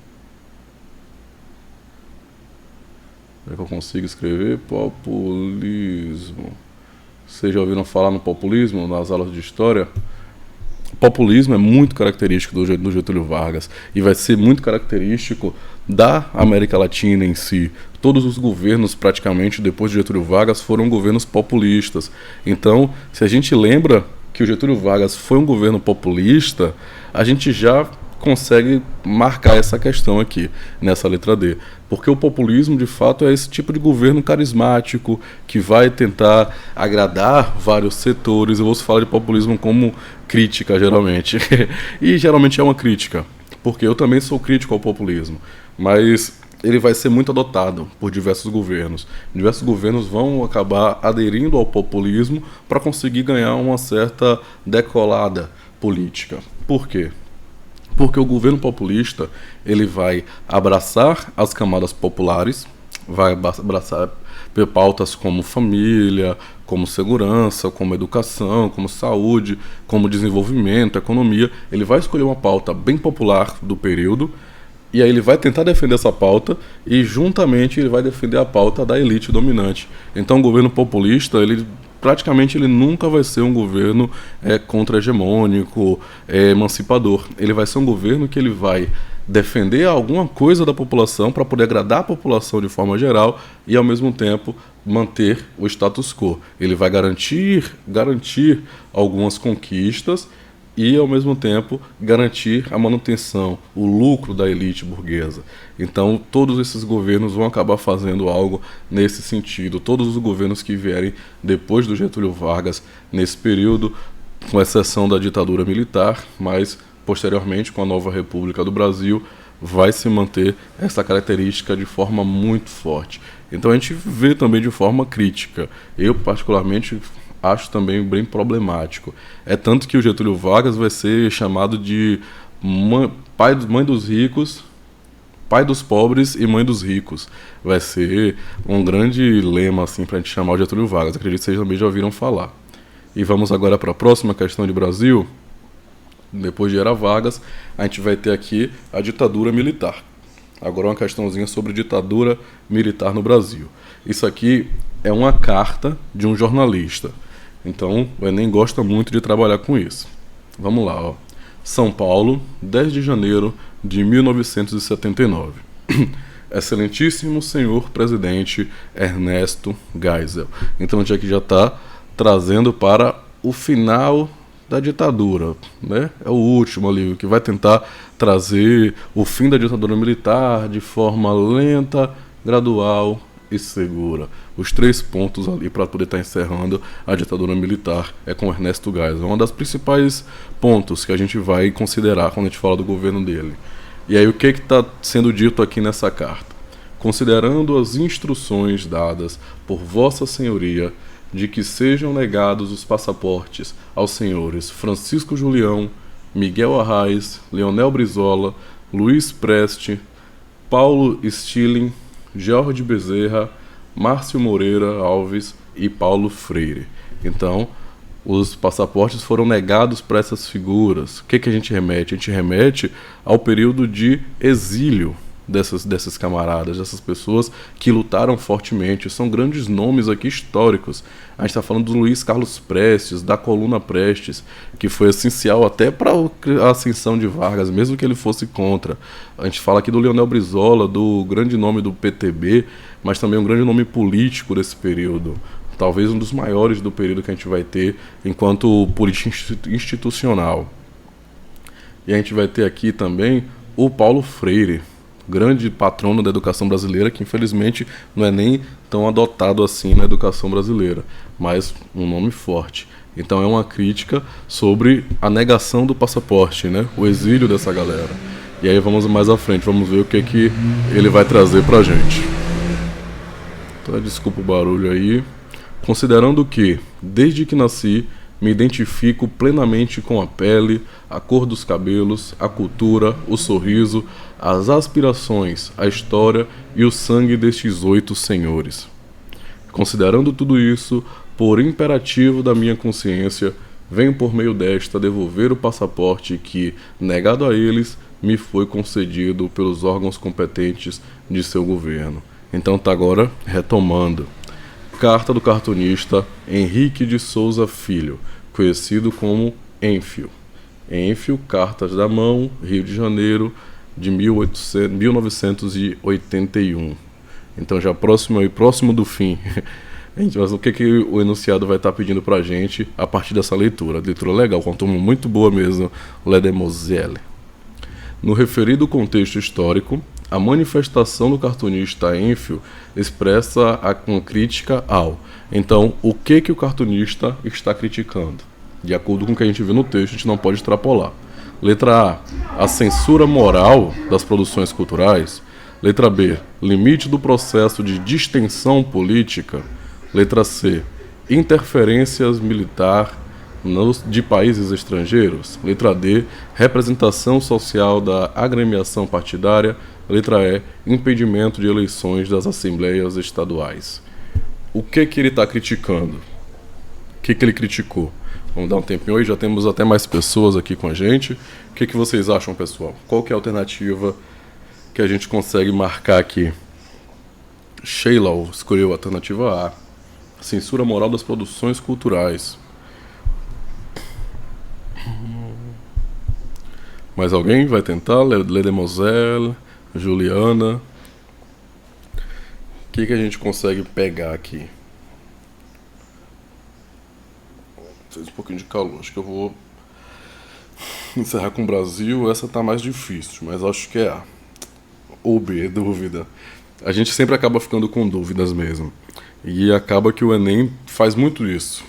Será que eu consigo escrever? Populismo. Vocês já ouviram falar no populismo nas aulas de história? populismo é muito característico do Getúlio Vargas e vai ser muito característico da América Latina em si. Todos os governos, praticamente, depois de Getúlio Vargas, foram governos populistas. Então, se a gente lembra que o Getúlio Vargas foi um governo populista, a gente já consegue marcar essa questão aqui, nessa letra D. Porque o populismo, de fato, é esse tipo de governo carismático que vai tentar agradar vários setores. Eu vou falar de populismo como crítica, geralmente. E geralmente é uma crítica, porque eu também sou crítico ao populismo. Mas ele vai ser muito adotado por diversos governos. Diversos governos vão acabar aderindo ao populismo para conseguir ganhar uma certa decolada política. Por quê? Porque o governo populista ele vai abraçar as camadas populares, vai abraçar pautas como família, como segurança, como educação, como saúde, como desenvolvimento, economia. Ele vai escolher uma pauta bem popular do período, e aí ele vai tentar defender essa pauta e juntamente ele vai defender a pauta da elite dominante. Então o governo populista, praticamente ele nunca vai ser um governo contra-hegemônico, emancipador. Ele vai ser um governo que ele vai defender alguma coisa da população para poder agradar a população de forma geral e ao mesmo tempo manter o status quo. Ele vai garantir algumas conquistas e, ao mesmo tempo, garantir a manutenção, o lucro da elite burguesa. Então, todos esses governos vão acabar fazendo algo nesse sentido. Todos os governos que vierem depois do Getúlio Vargas, nesse período, com exceção da ditadura militar, mas, posteriormente, com a nova República do Brasil, vai se manter essa característica de forma muito forte. Então, a gente vê também de forma crítica. Eu, particularmente, acho também bem problemático. É tanto que o Getúlio Vargas vai ser chamado de mãe dos ricos, pai dos pobres e mãe dos ricos. Vai ser um grande lema assim, para a gente chamar o Getúlio Vargas. Acredito que vocês também já ouviram falar. E vamos agora para a próxima questão de Brasil. Depois de Era Vargas, a gente vai ter aqui a ditadura militar. Agora uma questãozinha sobre ditadura militar no Brasil. Isso aqui é uma carta de um jornalista. Então, o Enem gosta muito de trabalhar com isso. Vamos lá, ó. São Paulo, 10 de janeiro de 1979. Excelentíssimo senhor presidente Ernesto Geisel. Então, a gente aqui já está trazendo para o final da ditadura, né? É o último ali, que vai tentar trazer o fim da ditadura militar de forma lenta, gradual e segura. Os 3 pontos ali para poder estar encerrando a ditadura militar é com Ernesto Geisel. Uma das principais pontos que a gente vai considerar quando a gente fala do governo dele. E aí o que está sendo dito aqui nessa carta? Considerando as instruções dadas por Vossa Senhoria de que sejam negados os passaportes aos senhores Francisco Julião, Miguel Arraes, Leonel Brizola, Luiz Preste, Paulo Stilling, Jorge Bezerra, Márcio Moreira Alves e Paulo Freire. Então, os passaportes foram negados para essas figuras. O que a gente remete? A gente remete ao período de exílio desses camaradas, dessas pessoas que lutaram fortemente. São grandes nomes aqui históricos. A gente está falando do Luiz Carlos Prestes, da Coluna Prestes, que foi essencial até para a ascensão de Vargas, mesmo que ele fosse contra. A gente fala aqui do Leonel Brizola, do grande nome do PTB, mas também um grande nome político desse período. Talvez um dos maiores do período que a gente vai ter enquanto política institucional. E a gente vai ter aqui também o Paulo Freire, grande patrono da educação brasileira, que infelizmente não é nem tão adotado assim na educação brasileira, mas um nome forte. Então é uma crítica sobre a negação do passaporte, né? O exílio dessa galera. E aí vamos mais à frente, vamos ver o que ele vai trazer pra gente. Então, desculpa o barulho aí. Considerando que, desde que nasci, me identifico plenamente com a pele, a cor dos cabelos, a cultura, o sorriso, as aspirações, a história e o sangue destes 8 senhores. Considerando tudo isso, por imperativo da minha consciência, venho por meio desta devolver o passaporte que, negado a eles, me foi concedido pelos órgãos competentes de seu governo. Então tá agora retomando. Carta do cartunista Henrique de Souza Filho, conhecido como Enfio. Enfio, Cartas da Mão, Rio de Janeiro, de 1981. Então já próximo do fim. Mas o que o enunciado vai estar pedindo pra gente a partir dessa leitura? Leitura legal, com uma turma muito boa mesmo, Ledemoiselle. No referido contexto histórico, a manifestação do cartunista Enfio expressa uma crítica ao. Então, o que o cartunista está criticando? De acordo com o que a gente viu no texto, a gente não pode extrapolar. Letra A censura moral das produções culturais. Letra B, limite do processo de distensão política. Letra C, interferências militar de países estrangeiros. Letra D, representação social da agremiação partidária. Letra E, impedimento de eleições das assembleias estaduais. O que ele está criticando? O que ele criticou? Vamos dar um tempinho aí, já temos até mais pessoas aqui com a gente. O que vocês acham, pessoal? Qual que é a alternativa que a gente consegue marcar aqui? Sheila escolheu a alternativa A. Censura moral das produções culturais. Mais alguém vai tentar? Ledemoiselle, Juliana. O que a gente consegue pegar aqui? Fez um pouquinho de calor. Acho que eu vou encerrar com o Brasil. Essa tá mais difícil, mas acho que é A. Ou B, dúvida. A gente sempre acaba ficando com dúvidas mesmo. E acaba que o Enem faz muito isso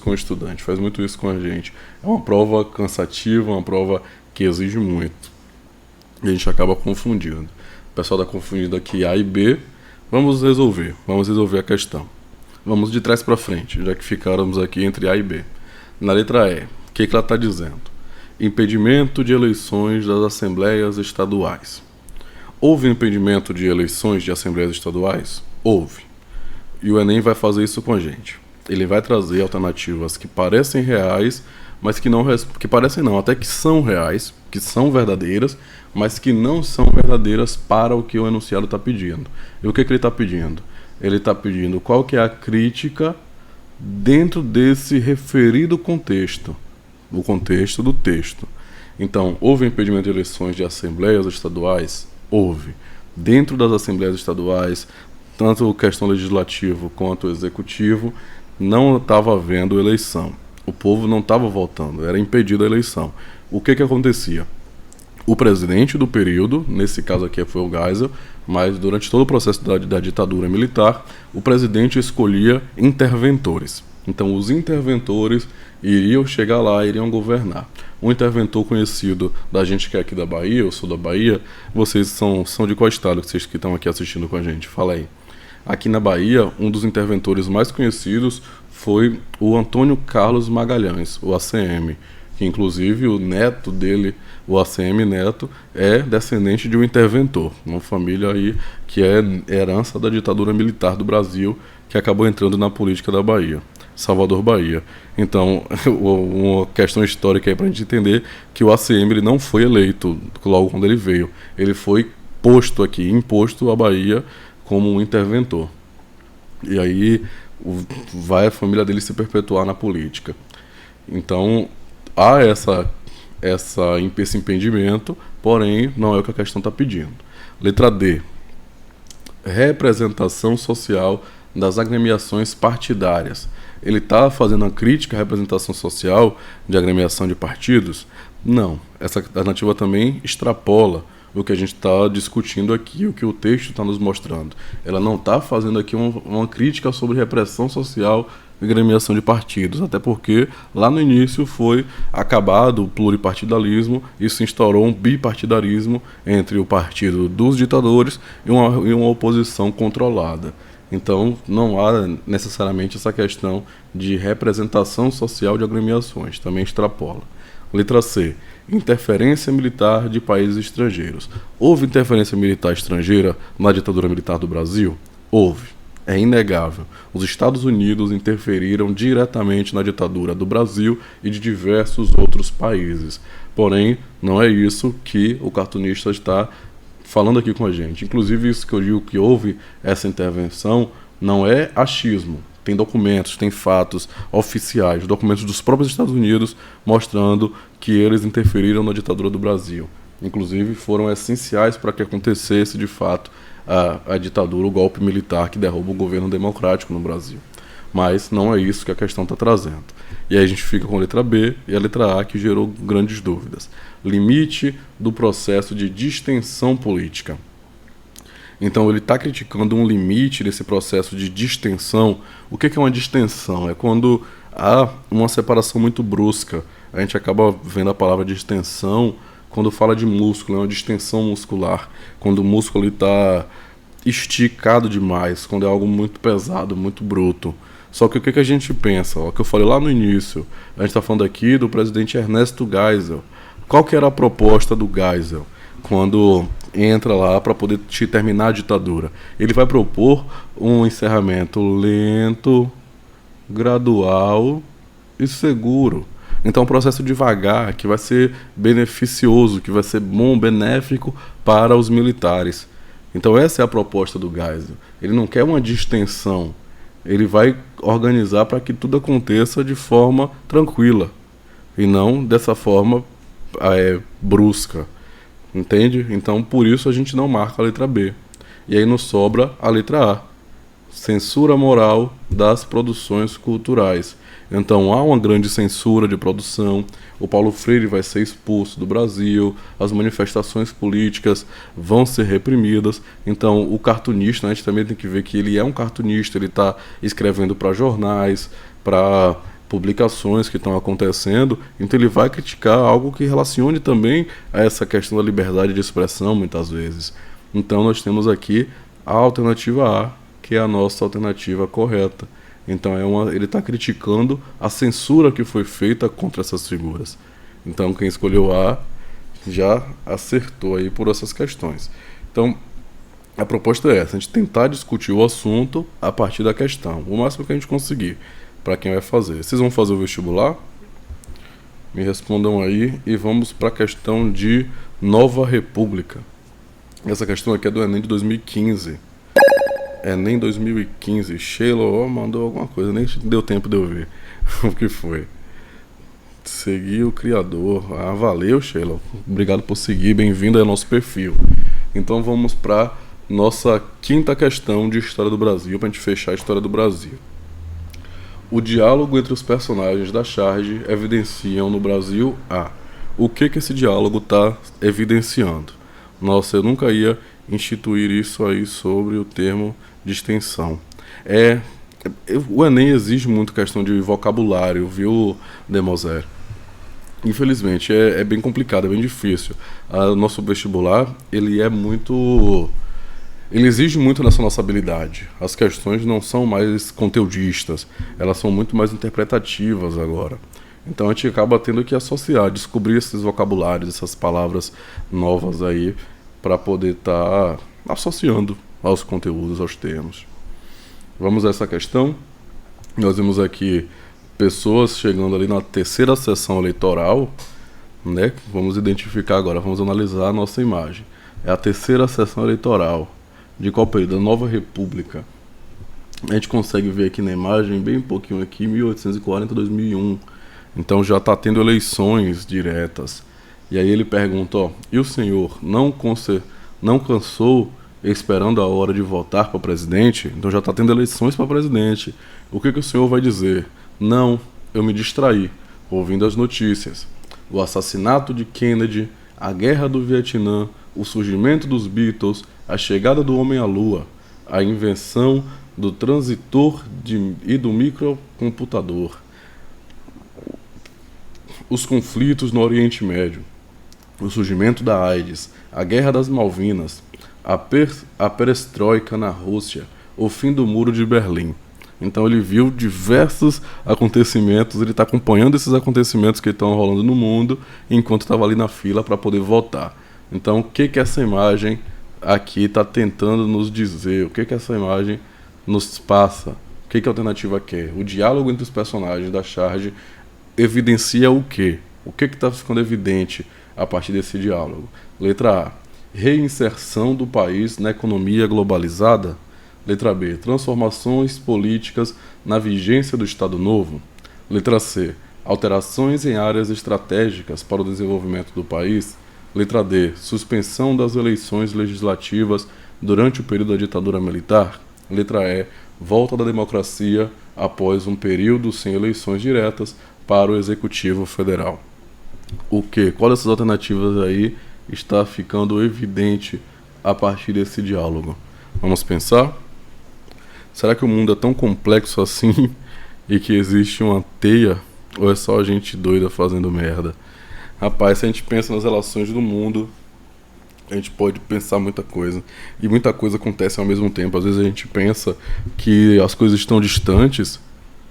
com o estudante, faz muito isso com a gente. É uma prova cansativa, uma prova que exige muito. E a gente acaba confundindo. O pessoal está confundindo aqui A e B. Vamos resolver a questão. Vamos de trás para frente, já que ficáramos aqui entre A e B. Na letra E, o que ela está dizendo? Impedimento de eleições das assembleias estaduais. Houve impedimento de eleições de assembleias estaduais? Houve. E o Enem vai fazer isso com a gente. Ele vai trazer alternativas que parecem reais, mas que parecem não, até que são reais, que são verdadeiras, mas que não são verdadeiras para o que o enunciado está pedindo. E o que ele está pedindo? Ele está pedindo qual que é a crítica dentro desse referido contexto, o contexto do texto. Então, houve impedimento de eleições de assembleias estaduais? Houve. Dentro das assembleias estaduais, tanto a questão legislativa quanto o executivo, não estava havendo eleição. O povo não estava votando, era impedida a eleição. O que acontecia? O presidente do período, nesse caso aqui foi o Geisel, mas durante todo o processo da ditadura militar, o presidente escolhia interventores. Então os interventores iriam chegar lá, iriam governar. Um interventor conhecido da gente que é aqui da Bahia, eu sou da Bahia, vocês são de qual estado, vocês que estão aqui assistindo com a gente? Fala aí. Aqui na Bahia, um dos interventores mais conhecidos foi o Antônio Carlos Magalhães, o ACM, que inclusive o neto dele, o ACM Neto, é descendente de um interventor, uma família aí que é herança da ditadura militar do Brasil, que acabou entrando na política da Bahia, Salvador, Bahia. Então, uma questão histórica aí para a gente entender que o ACM ele não foi eleito logo quando ele veio, ele foi posto aqui, imposto à Bahia como um interventor. E aí vai a família dele se perpetuar na política. Então, há esse impedimento, porém, não é o que a questão está pedindo. Letra D. Representação social das agremiações partidárias. Ele está fazendo uma crítica à representação social de agremiação de partidos? Não. Essa alternativa também extrapola o que a gente está discutindo aqui, o que o texto está nos mostrando. Ela não está fazendo aqui uma crítica sobre repressão social e agremiação de partidos, até porque lá no início foi acabado o pluripartidarismo e se instaurou um bipartidarismo entre o partido dos ditadores e uma oposição controlada. Então não há necessariamente essa questão de representação social de agremiações, também extrapola. Letra C. Interferência militar de países estrangeiros. Houve interferência militar estrangeira na ditadura militar do Brasil? Houve. É inegável. Os Estados Unidos interferiram diretamente na ditadura do Brasil e de diversos outros países. Porém, não é isso que o cartunista está falando aqui com a gente. Inclusive, isso que eu digo que houve essa intervenção não é achismo. Tem documentos, tem fatos oficiais, documentos dos próprios Estados Unidos mostrando que eles interferiram na ditadura do Brasil. Inclusive foram essenciais para que acontecesse de fato a ditadura, o golpe militar que derruba o governo democrático no Brasil. Mas não é isso que a questão está trazendo. E aí a gente fica com a letra B e a letra A, que gerou grandes dúvidas. Limite do processo de distensão política. Então ele está criticando um limite desse processo de distensão. O que é uma distensão? É quando há uma separação muito brusca. A gente acaba vendo a palavra distensão quando fala de músculo, é uma distensão muscular. Quando o músculo está esticado demais, quando é algo muito pesado, muito bruto. Só que o que a gente pensa? O que eu falei lá no início, a gente está falando aqui do presidente Ernesto Geisel. Qual que era a proposta do Geisel quando entra lá para poder terminar a ditadura? Ele vai propor um encerramento lento, gradual e seguro. Então um processo devagar, que vai ser beneficioso, que vai ser bom, benéfico para os militares. Então essa é a proposta do Geisel. Ele não quer uma distensão. Ele vai organizar para que tudo aconteça de forma tranquila e não dessa forma brusca, entende? Então por isso a gente não marca a letra B. E aí nos sobra a letra A, censura moral das produções culturais. Então há uma grande censura de produção, o Paulo Freire vai ser expulso do Brasil, as manifestações políticas vão ser reprimidas. Então o cartunista, a gente também tem que ver que ele é um cartunista, ele está escrevendo para jornais, para publicações que estão acontecendo, então ele vai criticar algo que relacione também a essa questão da liberdade de expressão, muitas vezes. Então nós temos aqui a alternativa A, que é a nossa alternativa correta. Então ele está criticando a censura que foi feita contra essas figuras. Então quem escolheu A já acertou aí por essas questões. Então a proposta é essa, a gente tentar discutir o assunto a partir da questão, o máximo que a gente conseguir, para quem vai fazer. Vocês vão fazer o vestibular? Me respondam aí e vamos para a questão de Nova República. Essa questão aqui é do Enem de 2015. Enem 2015. Sheila mandou alguma coisa, nem deu tempo de eu ver o que foi. Seguir o criador. Ah, valeu, Sheila. Obrigado por seguir, bem-vindo ao nosso perfil. Então vamos para nossa quinta questão de História do Brasil, para a gente fechar a História do Brasil. O diálogo entre os personagens da charge evidenciam no Brasil o que esse diálogo está evidenciando. Nossa, eu nunca ia instituir isso aí sobre o termo distensão. O Enem exige muito questão de vocabulário, viu, Demoser? Infelizmente, é bem complicado, é bem difícil. O nosso vestibular, ele exige muito nessa nossa habilidade. As questões não são mais conteudistas, elas são muito mais interpretativas agora. Então a gente acaba tendo que associar, descobrir esses vocabulários, essas palavras novas aí, para poder estar associando aos conteúdos, aos termos. Vamos a essa questão. Nós vimos aqui pessoas chegando ali na terceira sessão eleitoral, né? Vamos identificar agora, vamos analisar a nossa imagem. É a terceira sessão eleitoral. De qual período? Da Nova República. A gente consegue ver aqui na imagem, bem pouquinho aqui, 1840 a 2001. Então já está tendo eleições diretas. E aí ele pergunta, e o senhor não cansou esperando a hora de votar para presidente? Então já está tendo eleições para presidente. O que o senhor vai dizer? Não, eu me distraí, ouvindo as notícias. O assassinato de Kennedy, a guerra do Vietnã, o surgimento dos Beatles, a chegada do homem à lua, a invenção do transitor e do microcomputador, os conflitos no Oriente Médio, o surgimento da AIDS, a Guerra das Malvinas, a perestroika na Rússia, o fim do Muro de Berlim. Então ele viu diversos acontecimentos, ele está acompanhando esses acontecimentos que estão rolando no mundo, enquanto estava ali na fila para poder votar. Então o que essa imagem aqui está tentando nos dizer? O que essa imagem nos passa? O que a alternativa quer? O diálogo entre os personagens da charge evidencia o quê? O que está ficando evidente a partir desse diálogo? Letra A. Reinserção do país na economia globalizada. Letra B. Transformações políticas na vigência do Estado Novo. Letra C. Alterações em áreas estratégicas para o desenvolvimento do país. Letra D. Suspensão das eleições legislativas durante o período da ditadura militar. Letra E. Volta da democracia após um período sem eleições diretas para o Executivo Federal. O que? Qual dessas alternativas aí está ficando evidente a partir desse diálogo? Vamos pensar? Será que o mundo é tão complexo assim e que existe uma teia? Ou é só a gente doida fazendo merda? Rapaz, se a gente pensa nas relações do mundo, a gente pode pensar muita coisa. E muita coisa acontece ao mesmo tempo. Às vezes a gente pensa que as coisas estão distantes,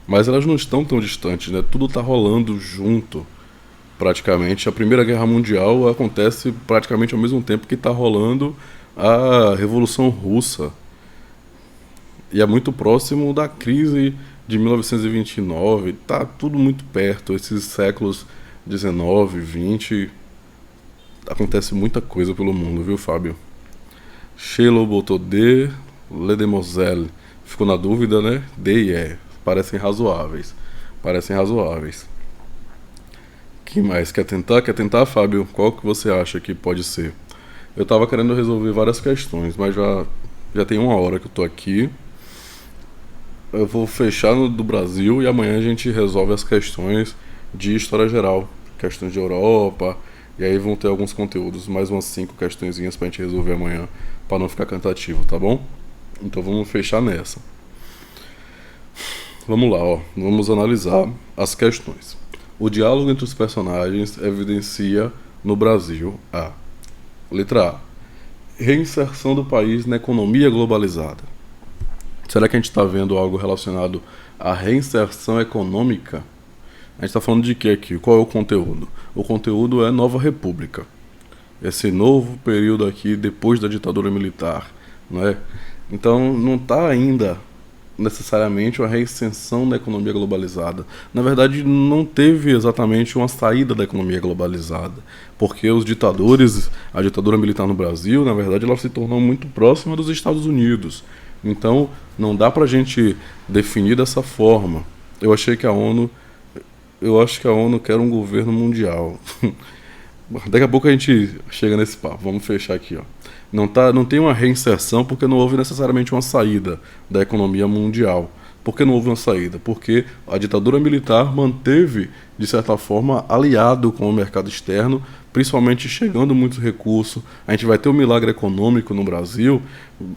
mas elas não estão tão distantes, né? Tudo está rolando junto, praticamente. A Primeira Guerra Mundial acontece praticamente ao mesmo tempo que está rolando a Revolução Russa. E é muito próximo da crise de 1929. Tá tudo muito perto. Esses séculos 19, 20, acontece muita coisa pelo mundo, viu, Fábio? Sheila botou D, Le Demoiselle. Ficou na dúvida, né? D e E. Parecem razoáveis. Parecem razoáveis. Que mais? Quer tentar? Quer tentar, Fábio? Qual que você acha que pode ser? Eu tava querendo resolver várias questões, mas já tem 1 hora que eu tô aqui. Eu vou fechar no do Brasil e amanhã a gente resolve as questões de história geral, questões de Europa, e aí vão ter alguns conteúdos, mais umas 5 questõezinhas pra gente resolver amanhã, pra não ficar cansativo, tá bom? Então vamos fechar nessa. Vamos lá, ó. Vamos analisar as questões. O diálogo entre os personagens evidencia no Brasil a letra A. Reinserção do país na economia globalizada. Será que a gente está vendo algo relacionado à reinserção econômica? A gente está falando de quê aqui? Qual é o conteúdo? O conteúdo é Nova República. Esse novo período aqui depois da ditadura militar, não é? Então não está ainda necessariamente uma reextensão da economia globalizada. Na verdade, não teve exatamente uma saída da economia globalizada, porque os ditadores, a ditadura militar no Brasil, na verdade, ela se tornou muito próxima dos Estados Unidos. Então, não dá pra gente definir dessa forma. Eu acho que a ONU quer um governo mundial. Daqui a pouco a gente chega nesse papo. Vamos fechar aqui, ó. Não tem uma reinserção porque não houve necessariamente uma saída da economia mundial. Por que não houve uma saída? Porque a ditadura militar manteve, de certa forma, aliado com o mercado externo, principalmente chegando muito recurso. A gente vai ter um milagre econômico no Brasil,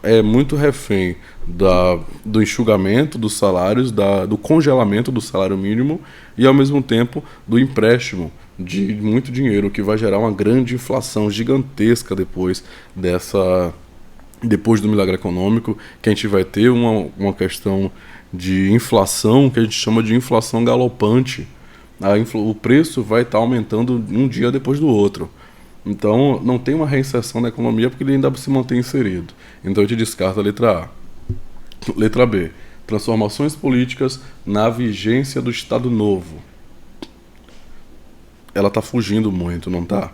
é muito refém do enxugamento dos salários, do congelamento do salário mínimo e, ao mesmo tempo, do empréstimo de muito dinheiro, que vai gerar uma grande inflação gigantesca depois do milagre econômico, que a gente vai ter uma questão de inflação, que a gente chama de inflação galopante. O preço vai estar aumentando um dia depois do outro. Então não tem uma reinserção na economia porque ele ainda se mantém inserido. Então a gente descarta a letra A. Letra B. Transformações políticas na vigência do Estado Novo. Ela está fugindo muito, não está?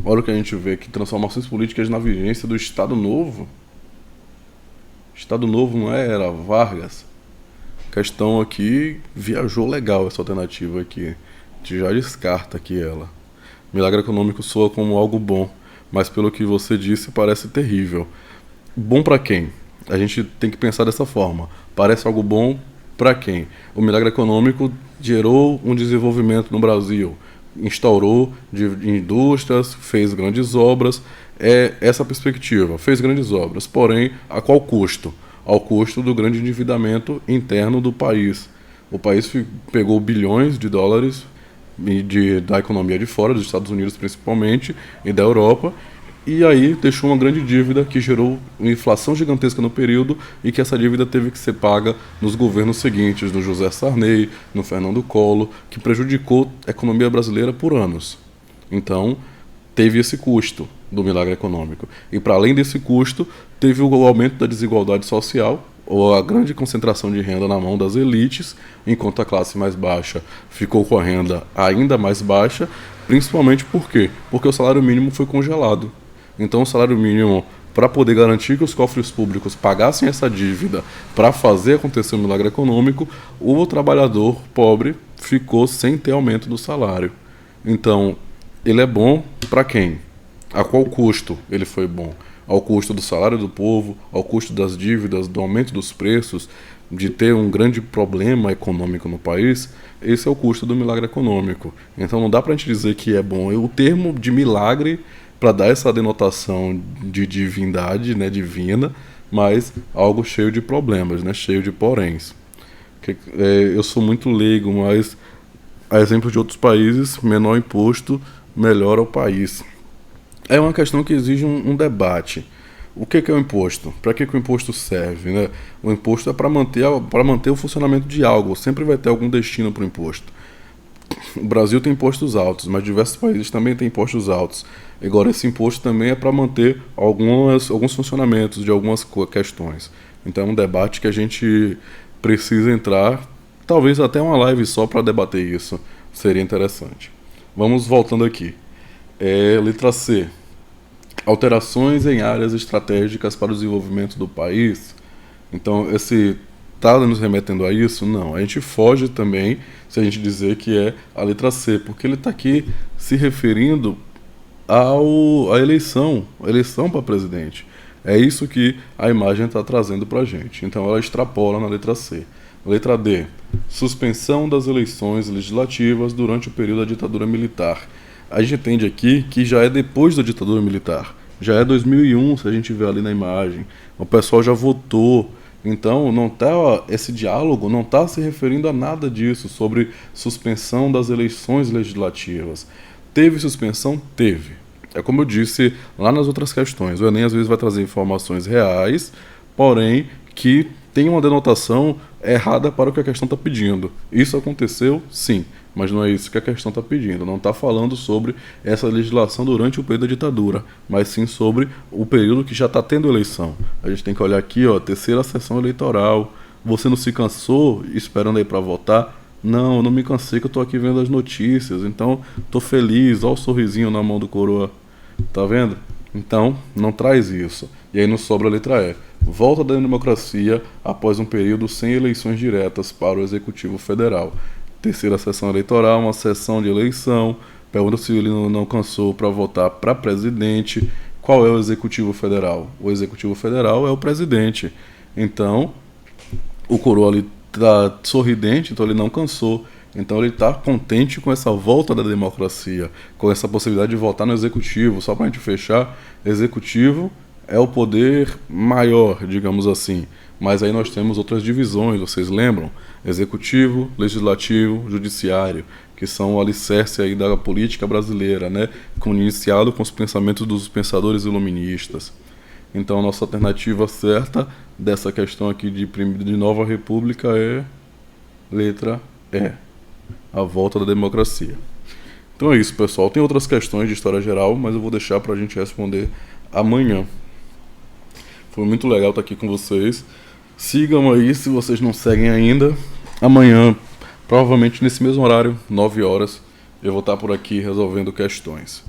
Olha o que a gente vê aqui, transformações políticas na vigência do Estado Novo. Estado Novo não era Vargas? Questão aqui, viajou legal essa alternativa aqui. A gente já descarta aqui ela. Milagre econômico soa como algo bom, mas pelo que você disse parece terrível. Bom para quem? A gente tem que pensar dessa forma. Parece algo bom para quem? O milagre econômico gerou um desenvolvimento no Brasil, instaurou de indústrias, fez grandes obras. É essa perspectiva, fez grandes obras, porém a qual custo? Ao custo do grande endividamento interno do país. O país pegou bilhões de dólares da economia de fora, dos Estados Unidos principalmente, e da Europa, e aí deixou uma grande dívida que gerou uma inflação gigantesca no período e que essa dívida teve que ser paga nos governos seguintes, no José Sarney, no Fernando Collor, que prejudicou a economia brasileira por anos. Então, teve esse custo do milagre econômico. E para além desse custo, teve o aumento da desigualdade social, ou a grande concentração de renda na mão das elites, enquanto a classe mais baixa ficou com a renda ainda mais baixa, principalmente por quê? Porque o salário mínimo foi congelado. Então o salário mínimo para poder garantir que os cofres públicos pagassem essa dívida para fazer acontecer o milagre econômico, o trabalhador pobre ficou sem ter aumento do salário. Então, ele é bom para quem? A qual custo ele foi bom? Ao custo do salário do povo, ao custo das dívidas, do aumento dos preços, de ter um grande problema econômico no país. Esse é o custo do milagre econômico. Então não dá para a gente dizer que é bom. O termo de milagre, para dar essa denotação de divindade, né, divina, mas algo cheio de problemas, né, cheio de poréns. Eu sou muito leigo, mas a exemplo de outros países, menor imposto, melhor ao país. É uma questão que exige um debate. O que é o imposto? Para que o imposto serve, né? O imposto é para manter o funcionamento de algo. Sempre vai ter algum destino para o imposto. O Brasil tem impostos altos, mas diversos países também têm impostos altos. Agora, esse imposto também é para manter alguns funcionamentos de algumas questões. Então, é um debate que a gente precisa entrar. Talvez até uma live só para debater isso. Seria interessante. Vamos voltando aqui. Letra C. Alterações em áreas estratégicas para o desenvolvimento do país. Então, esse está nos remetendo a isso? Não. A gente foge também se a gente dizer que é a letra C, porque ele está aqui se referindo à eleição para presidente. É isso que a imagem está trazendo para a gente. Então, ela extrapola na letra C. Letra D. Suspensão das eleições legislativas durante o período da ditadura militar. A gente entende aqui que já é depois da ditadura militar. Já é 2001, se a gente vê ali na imagem. O pessoal já votou. Então, esse diálogo não está se referindo a nada disso, sobre suspensão das eleições legislativas. Teve suspensão? Teve. É como eu disse lá nas outras questões. O Enem às vezes vai trazer informações reais, porém que tem uma denotação errada para o que a questão está pedindo. Isso aconteceu? Sim. Mas não é isso que a questão está pedindo. Não está falando sobre essa legislação durante o período da ditadura, mas sim sobre o período que já está tendo eleição. A gente tem que olhar aqui, ó, terceira sessão eleitoral. Você não se cansou esperando aí para votar? Não, eu não me cansei, que eu estou aqui vendo as notícias. Então, estou feliz. Olha o sorrisinho na mão do coroa. Tá vendo? Então, não traz isso. E aí nos sobra a letra E. Volta da democracia após um período sem eleições diretas para o Executivo Federal. Terceira sessão eleitoral, uma sessão de eleição. Pergunta se ele não cansou para votar para presidente. Qual é o Executivo Federal? O Executivo Federal é o presidente. Então, o coroa ali está sorridente, então ele não cansou. Então ele está contente com essa volta da democracia, com essa possibilidade de votar no Executivo. Só para a gente fechar, Executivo é o poder maior, digamos assim. Mas aí nós temos outras divisões, vocês lembram? Executivo, Legislativo, Judiciário, que são o alicerce aí da política brasileira, né? Iniciado com os pensamentos dos pensadores iluministas. Então, nossa alternativa certa dessa questão aqui de nova república é letra E, a volta da democracia. Então é isso, pessoal. Tem outras questões de história geral, mas eu vou deixar para a gente responder amanhã. Foi muito legal estar aqui com vocês. Sigam aí se vocês não seguem ainda. Amanhã, provavelmente nesse mesmo horário, 9 horas, eu vou estar por aqui resolvendo questões.